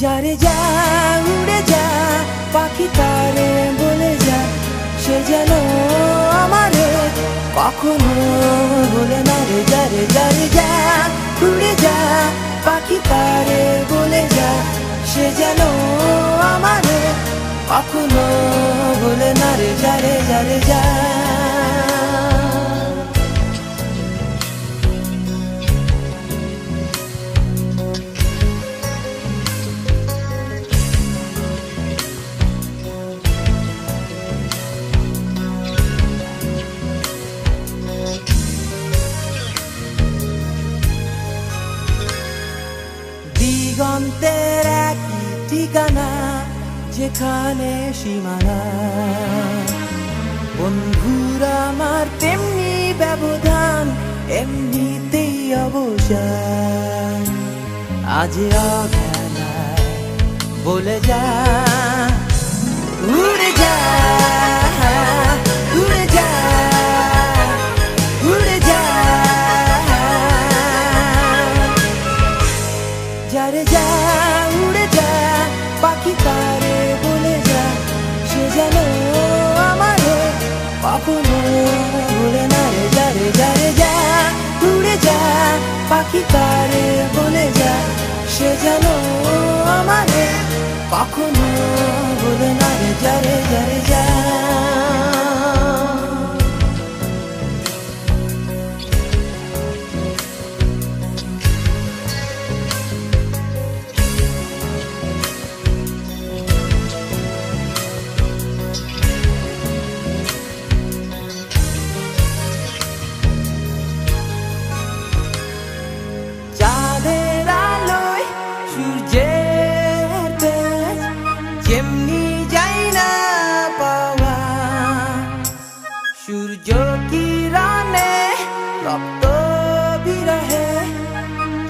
যারে যা উড়ে যা পাখি তারে বলে যা সে যেন আমারে কখনো বলে না রে। যারে যারে যা উড়ে যা পাখি তারে বলে যা সে যেন আমারে কখনো বলে না রে। যারে যারে যা দিগন্তের একই ঠিকানা যেখানে সীমানা বন্ধুরা আমার তেমনি ব্যবধান এমনিতেই অবসান। আজ অঘেলায় বলে যা উড়ে যা উড়ে যা উড়ে যা। যারে যা উড়ে যা পাখি তারে বলে যা সে যেন আমারে কখনো ভুলে না রে। যারে যারে যা উড়ে যা পাখি তারে বলে যা সে যেন আমারে কখনো ভুলে না রে। যারে যারে যা যেমনি যাই না পাওয়া সূর্য কিরণে রক্ত বিরহে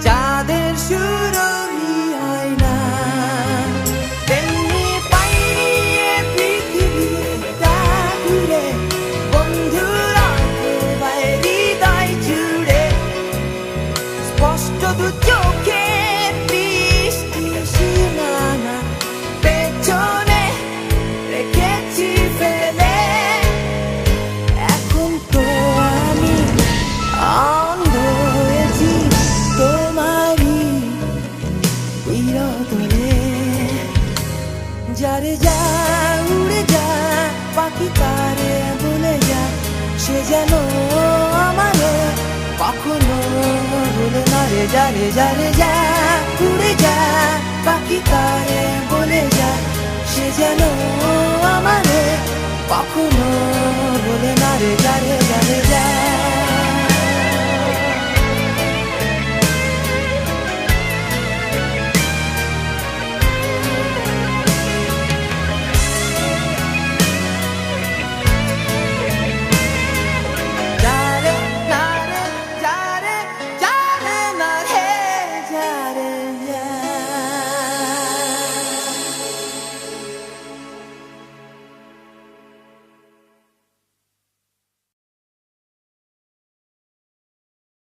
চাঁদের সুরভি হয় না তেমনি পাইনি পৃথিবীটা ঘুরে বন্ধুরা হৃদয় জুড়ে স্পষ্ট দু চোখে বৃষ্টি সীমানা পেছনে রেখেছি ফেলে। এখন তো আমি অন্ধ হয়েছি তোমারই বিরতরে। যারে যা উড়ে যা পাখি তারে বলে যা সে যেন আমারে কখনো বলে না রে। যারে যারে যা উড়ে যা পাখি তারে বলে যা সে যেন আমারে কখনো বলে না রে। যারে যারে যা।